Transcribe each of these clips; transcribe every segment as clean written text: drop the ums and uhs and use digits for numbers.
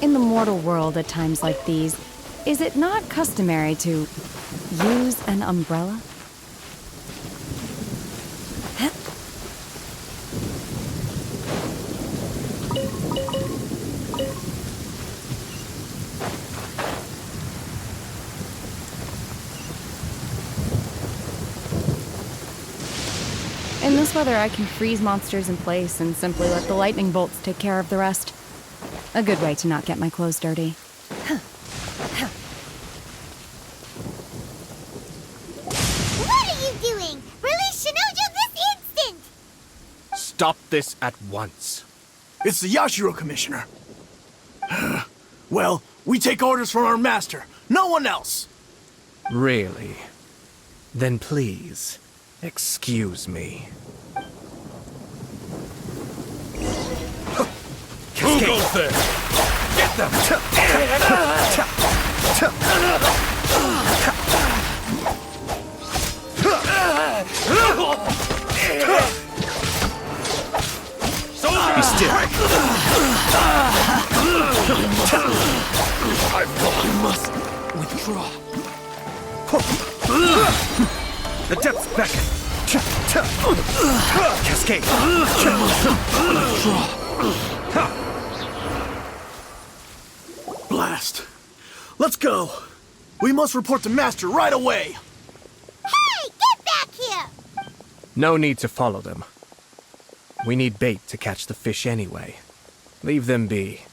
In the mortal world at times like these, is it not customary to use an umbrella? In this weather, I can freeze monsters in place and simply let the lightning bolts take care of the rest. A good way to not get my clothes dirty. What are you doing? Release Shinojo this instant! Stop this at once. It's the Yashiro Commissioner. Well, we take orders from our master. No one else. Really? Then please, excuse me. Who goes there? Get them! Be still. I must withdraw. The depths beckon. Cascade. Blast. Let's go. We must report to Master right away. Hey, get back here! No need to follow them. We need bait to catch the fish anyway. Leave them be.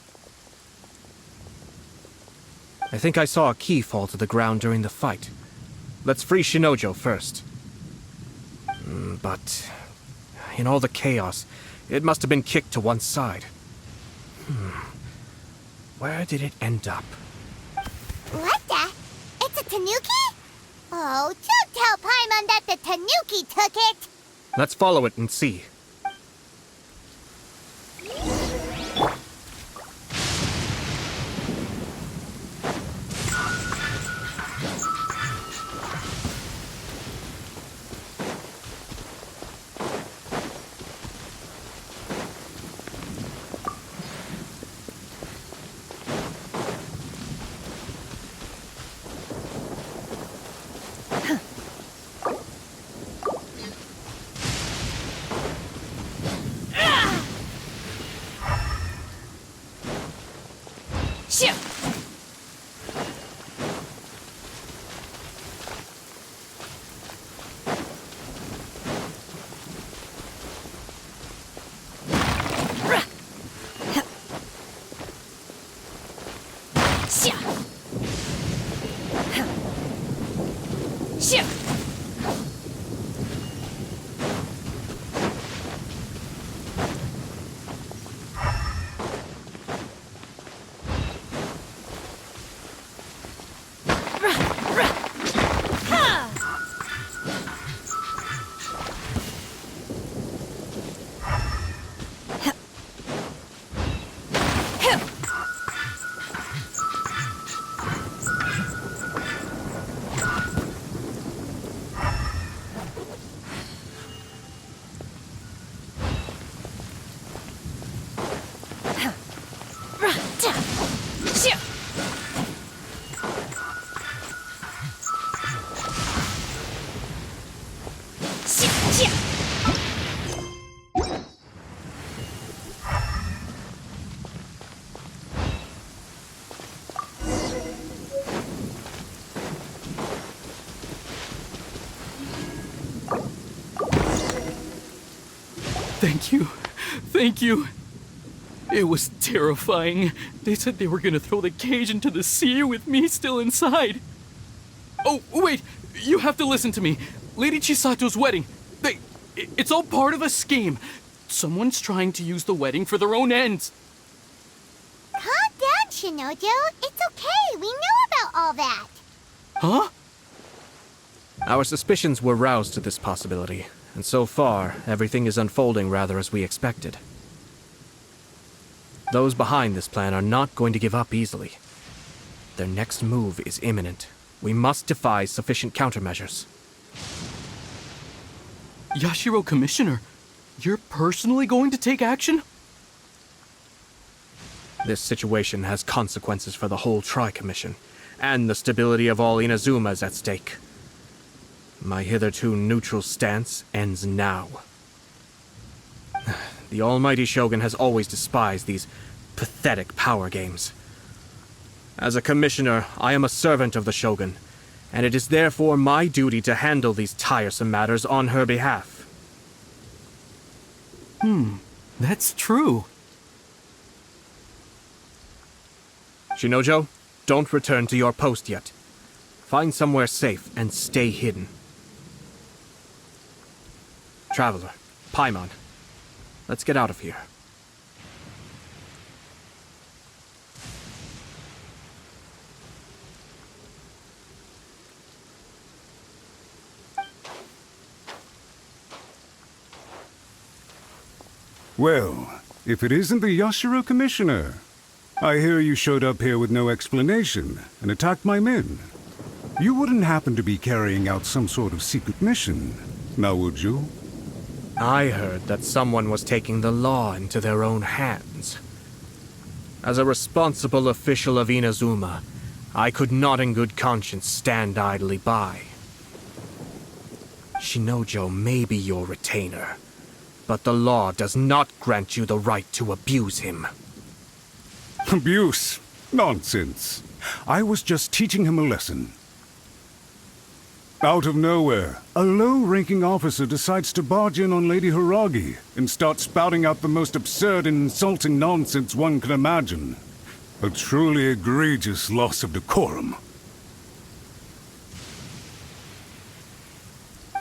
I think I saw a key fall to the ground during the fight. Let's free Shinojo first. But in all the chaos, it must have been kicked to one side. Where did it end up? What the? It's a Tanuki? Oh, don't tell Paimon that the Tanuki took it! Let's follow it and see. Thank you. Thank you. It was terrifying. They said they were gonna throw the cage into the sea with me still inside. Oh, wait! You have to listen to me. Lady Chisato's wedding. It's all part of a scheme. Someone's trying to use the wedding for their own ends. Calm down, Shinojo. It's okay. We know about all that. Huh? Our suspicions were roused to this possibility, and so far, everything is unfolding rather as we expected. Those behind this plan are not going to give up easily. Their next move is imminent. We must devise sufficient countermeasures. Yashiro Commissioner, you're personally going to take action? This situation has consequences for the whole Tri-Commission, and the stability of all Inazuma is at stake. My hitherto neutral stance ends now. The almighty Shogun has always despised these pathetic power games. As a commissioner, I am a servant of the Shogun, and it is therefore my duty to handle these tiresome matters on her behalf. That's true. Shinojo, don't return to your post yet. Find somewhere safe and stay hidden. Traveler, Paimon, let's get out of here. Well, if it isn't the Yashiro Commissioner, I hear you showed up here with no explanation and attacked my men. You wouldn't happen to be carrying out some sort of secret mission, now would you? I heard that someone was taking the law into their own hands. As a responsible official of Inazuma, I could not in good conscience stand idly by. Shinojo may be your retainer, but the law does not grant you the right to abuse him. Abuse? Nonsense. I was just teaching him a lesson. Out of nowhere, a low-ranking officer decides to barge in on Lady Hiragi and start spouting out the most absurd and insulting nonsense one can imagine. A truly egregious loss of decorum.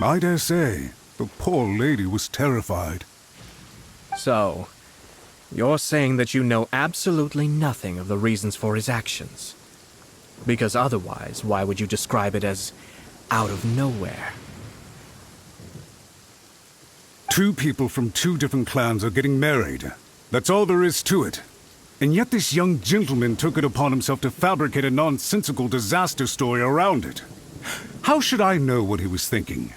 I dare say, the poor lady was terrified. So, you're saying that you know absolutely nothing of the reasons for his actions? Because otherwise, why would you describe it as out of nowhere? Two people from two different clans are getting married. That's all there is to it. And yet this young gentleman took it upon himself to fabricate a nonsensical disaster story around it. How should I know what he was thinking?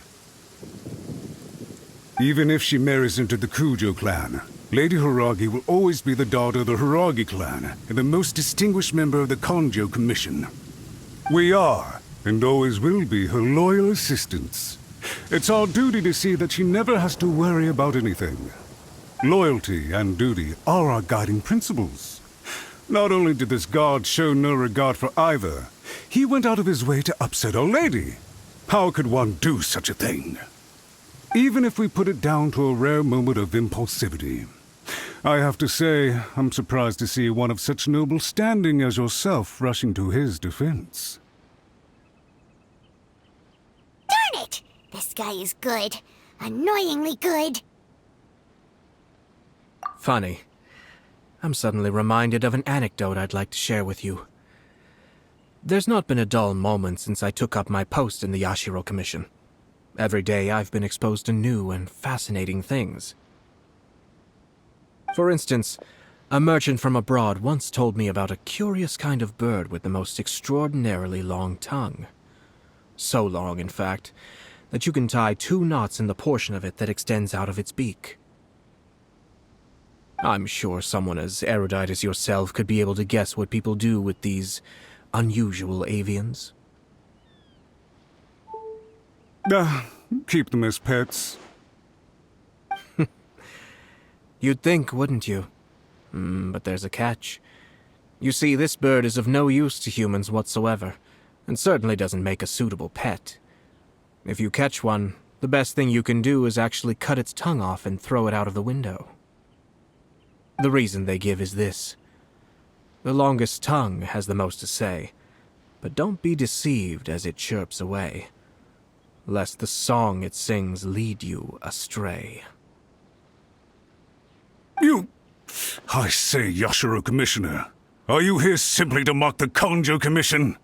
Even if she marries into the Kujo clan, Lady Hiragi will always be the daughter of the Hiragi clan and the most distinguished member of the Konjo Commission. We are, and always will be, her loyal assistants. It's our duty to see that she never has to worry about anything. Loyalty and duty are our guiding principles. Not only did this guard show no regard for either, he went out of his way to upset our lady. How could one do such a thing? Even if we put it down to a rare moment of impulsivity. I have to say, I'm surprised to see one of such noble standing as yourself rushing to his defense. Darn it! This guy is good. Annoyingly good. Funny. I'm suddenly reminded of an anecdote I'd like to share with you. There's not been a dull moment since I took up my post in the Yashiro Commission. Every day I've been exposed to new and fascinating things. For instance, a merchant from abroad once told me about a curious kind of bird with the most extraordinarily long tongue. So long, in fact, that you can tie 2 knots in the portion of it that extends out of its beak. I'm sure someone as erudite as yourself could be able to guess what people do with these unusual avians. Keep them as pets. You'd think, wouldn't you? But there's a catch. You see, this bird is of no use to humans whatsoever, and certainly doesn't make a suitable pet. If you catch one, the best thing you can do is actually cut its tongue off and throw it out of the window. The reason they give is this. The longest tongue has the most to say, but don't be deceived as it chirps away, lest the song it sings lead you astray. I say, Yashiro Commissioner, Are you here simply to mock the Konjo Commission?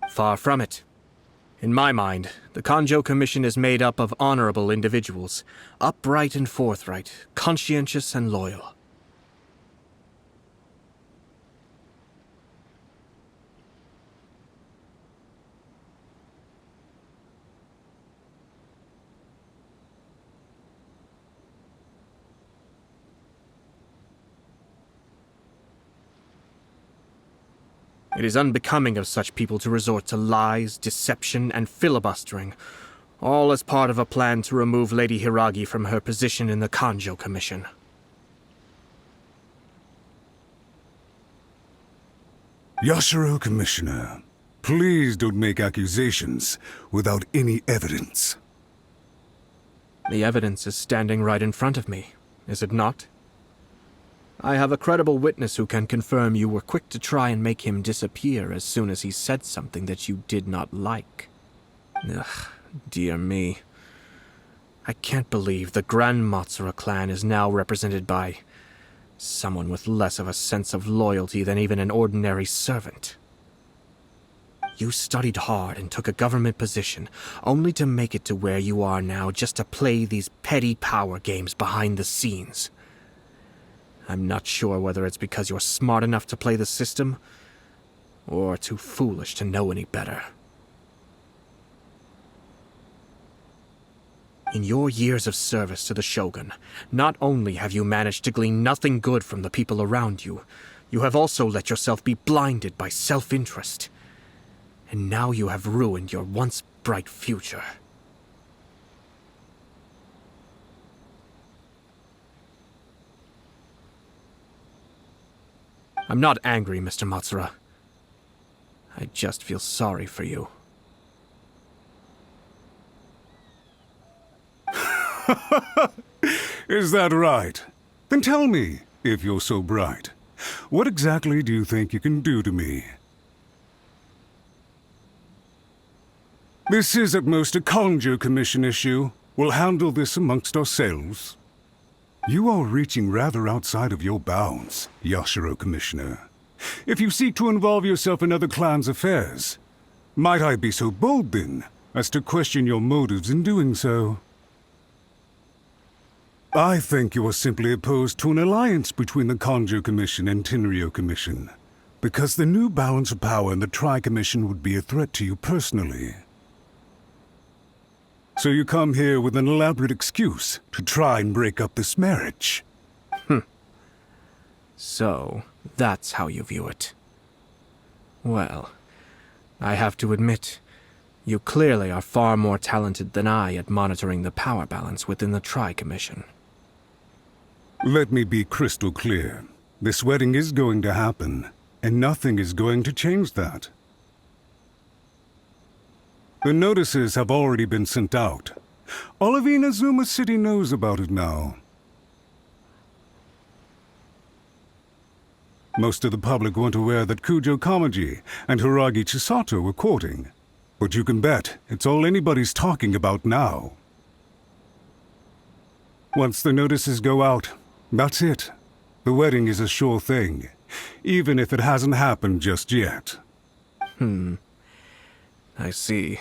Far from it. In my mind, the Konjo Commission is made up of honorable individuals, upright and forthright, conscientious and loyal. It is unbecoming of such people to resort to lies, deception, and filibustering, all as part of a plan to remove Lady Hiragi from her position in the Konjo Commission. Yashiro, Commissioner, please don't make accusations without any evidence. The evidence is standing right in front of me, is it not? I have a credible witness who can confirm you were quick to try and make him disappear as soon as he said something that you did not like. Ugh, dear me. I can't believe the Grand Matsura clan is now represented by someone with less of a sense of loyalty than even an ordinary servant. You studied hard and took a government position, only to make it to where you are now just to play these petty power games behind the scenes. I'm not sure whether it's because you're smart enough to play the system, or too foolish to know any better. In your years of service to the Shogun, not only have you managed to glean nothing good from the people around you, you have also let yourself be blinded by self-interest. And now you have ruined your once bright future. I'm not angry, Mr. Matsura. I just feel sorry for you. Is that right? Then tell me, if you're so bright, what exactly do you think you can do to me? This is at most a Konjo Commission issue. We'll handle this amongst ourselves. You are reaching rather outside of your bounds, Yashiro, Commissioner. If you seek to involve yourself in other clans' affairs, might I be so bold, then, as to question your motives in doing so? I think you are simply opposed to an alliance between the Konjo Commission and Tenryo Commission, because the new balance of power in the Tri-Commission would be a threat to you personally. So you come here with an elaborate excuse to try and break up this marriage. So, that's how you view it. Well, I have to admit, you clearly are far more talented than I at monitoring the power balance within the Tri-Commission. Let me be crystal clear. This wedding is going to happen, and nothing is going to change that. The notices have already been sent out. All of Inazuma City knows about it now. Most of the public weren't aware that Kujo Kamaji and Hiragi Chisato were courting. But you can bet it's all anybody's talking about now. Once the notices go out, that's it. The wedding is a sure thing, even if it hasn't happened just yet. I see.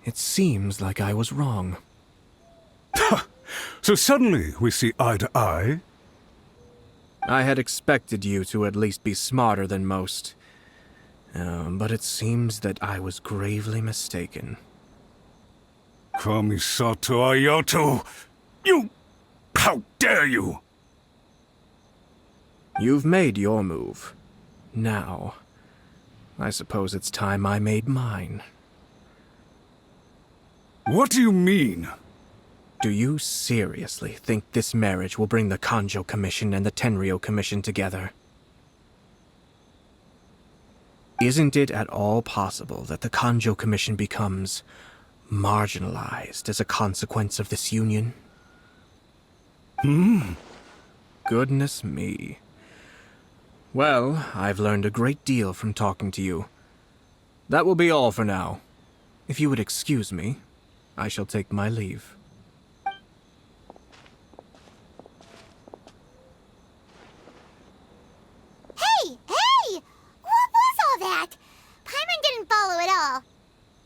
It seems like I was wrong. So suddenly we see eye to eye? I had expected you to at least be smarter than most. But it seems that I was gravely mistaken. Kamisato Ayato! You... How dare you! You've made your move. Now, I suppose it's time I made mine. What do you mean? Do you seriously think this marriage will bring the Konjo Commission and the Tenryo Commission together? Isn't it at all possible that the Konjo Commission becomes marginalized as a consequence of this union? Goodness me. Well, I've learned a great deal from talking to you. That will be all for now. If you would excuse me, I shall take my leave.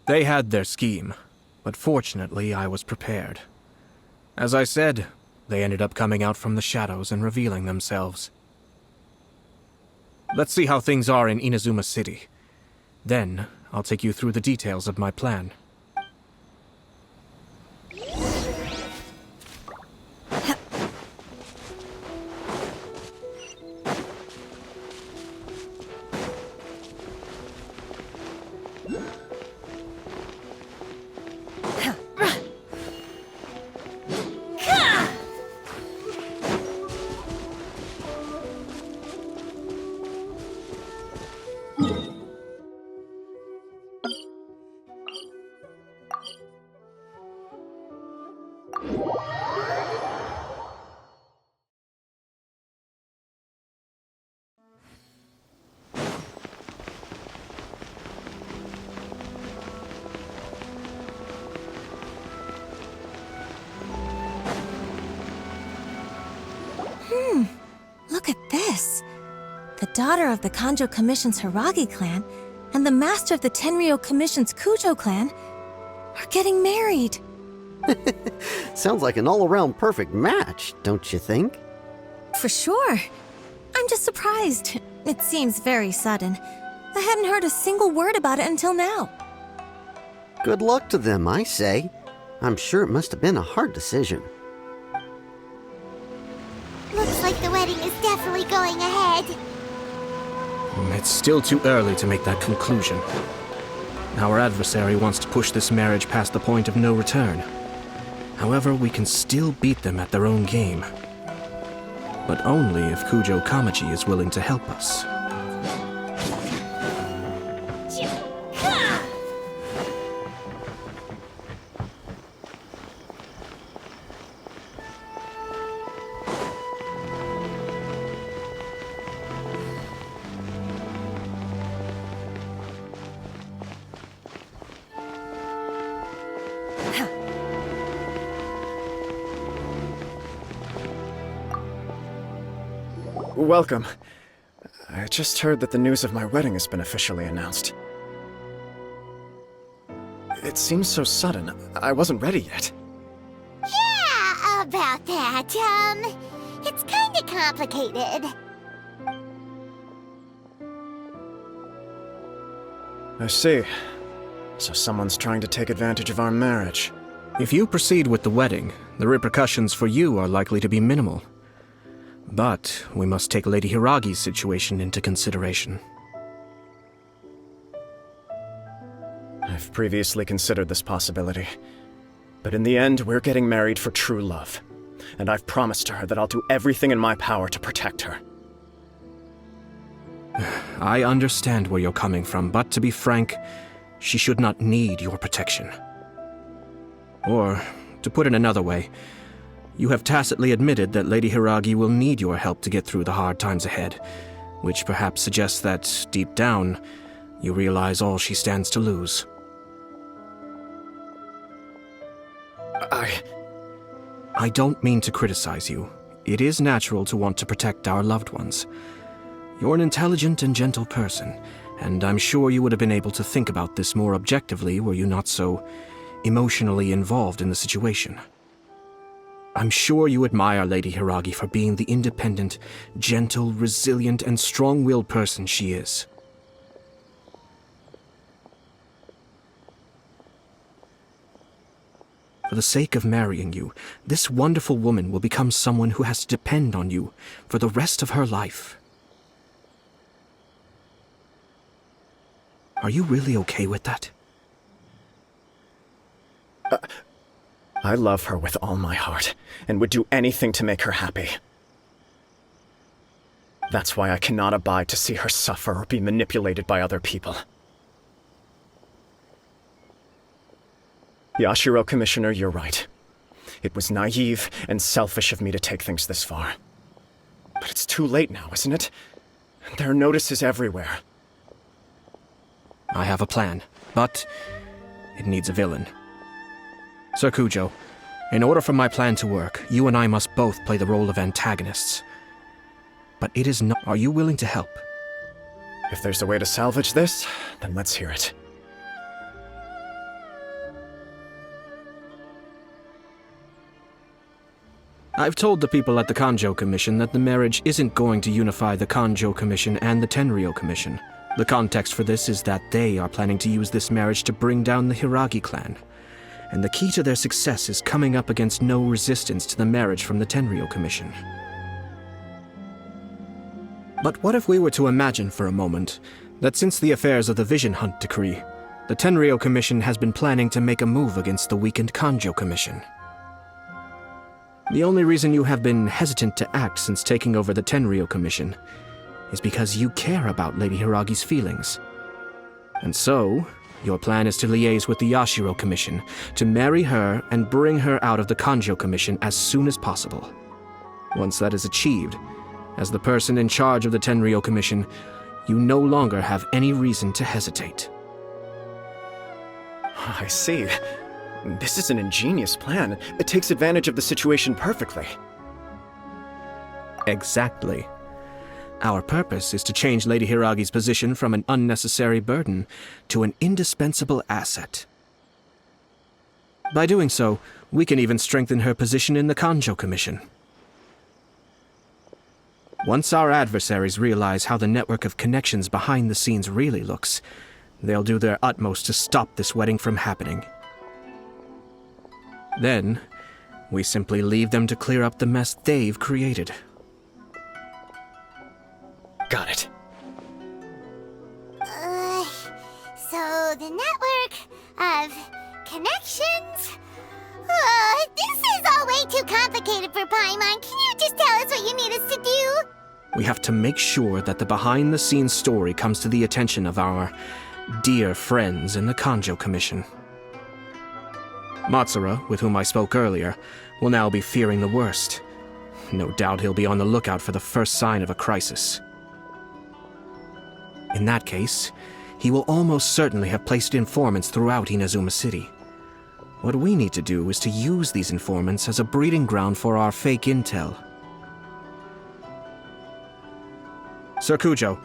They had their scheme, but fortunately I was prepared. As I said, they ended up coming out from the shadows and revealing themselves. Let's see how things are in Inazuma City. Then, I'll take you through the details of my plan. Look at this. The daughter of the Kanjo Commission's Hiragi clan and the master of the Tenryou Commission's Kujo clan are getting married. Sounds like an all-around perfect match, don't you think? For sure. I'm just surprised. It seems very sudden. I hadn't heard a single word about it until now. Good luck to them, I say. I'm sure it must have been a hard decision. Looks like the wedding is definitely going ahead. It's still too early to make that conclusion. Our adversary wants to push this marriage past the point of no return. However, we can still beat them at their own game. But only if Kujo Kamaji is willing to help us. Welcome. I just heard that the news of my wedding has been officially announced. It seems so sudden. I wasn't ready yet. Yeah, about that. It's kinda complicated. I see. So someone's trying to take advantage of our marriage. If you proceed with the wedding, the repercussions for you are likely to be minimal. But we must take Lady Hiragi's situation into consideration. I've previously considered this possibility. But in the end, we're getting married for true love. And I've promised her that I'll do everything in my power to protect her. I understand where you're coming from, but to be frank, she should not need your protection. Or, to put it another way, you have tacitly admitted that Lady Hiragi will need your help to get through the hard times ahead, which perhaps suggests that, deep down, you realize all she stands to lose. I don't mean to criticize you. It is natural to want to protect our loved ones. You're an intelligent and gentle person, and I'm sure you would have been able to think about this more objectively were you not so emotionally involved in the situation. I'm sure you admire Lady Hiragi for being the independent, gentle, resilient, and strong-willed person she is. For the sake of marrying you, this wonderful woman will become someone who has to depend on you for the rest of her life. Are you really okay with that? I love her with all my heart, and would do anything to make her happy. That's why I cannot abide to see her suffer or be manipulated by other people. Yashiro, Commissioner, you're right. It was naive and selfish of me to take things this far. But it's too late now, isn't it? There are notices everywhere. I have a plan, but it needs a villain. Sir Kujo, in order for my plan to work, you and I must both play the role of antagonists. But it is not... Are you willing to help? If there's a way to salvage this, then let's hear it. I've told the people at the Kanjo Commission that the marriage isn't going to unify the Kanjo Commission and the Tenryou Commission. The context for this is that they are planning to use this marriage to bring down the Hiragi clan. And the key to their success is coming up against no resistance to the marriage from the Tenryou Commission. But what if we were to imagine for a moment that since the affairs of the Vision Hunt decree, the Tenryou Commission has been planning to make a move against the weakened Kanjo Commission? The only reason you have been hesitant to act since taking over the Tenryou Commission is because you care about Lady Hiragi's feelings. And so, your plan is to liaise with the Yashiro Commission to marry her and bring her out of the Kanjo Commission as soon as possible. Once that is achieved, as the person in charge of the Tenryou Commission, you no longer have any reason to hesitate. I see. This is an ingenious plan. It takes advantage of the situation perfectly. Exactly. Our purpose is to change Lady Hiragi's position from an unnecessary burden to an indispensable asset. By doing so, we can even strengthen her position in the Kanjo Commission. Once our adversaries realize how the network of connections behind the scenes really looks, they'll do their utmost to stop this wedding from happening. Then, we simply leave them to clear up the mess they've created. Got it. So the network of connections? This is all way too complicated for Paimon. Can you just tell us what you need us to do? We have to make sure that the behind-the-scenes story comes to the attention of our dear friends in the Kanjo Commission. Matsura, with whom I spoke earlier, will now be fearing the worst. No doubt he'll be on the lookout for the first sign of a crisis. In that case, he will almost certainly have placed informants throughout Inazuma City. What we need to do is to use these informants as a breeding ground for our fake intel. Sir Kujo,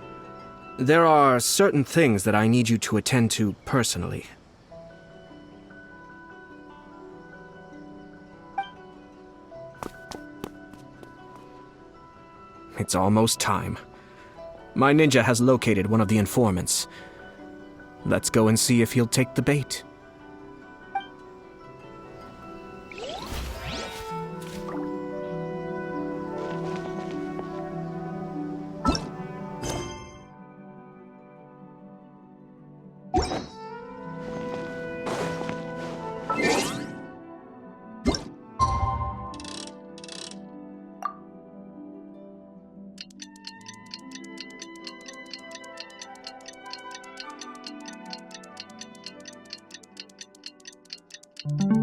there are certain things that I need you to attend to personally. It's almost time. My ninja has located one of the informants. Let's go and see if he'll take the bait. you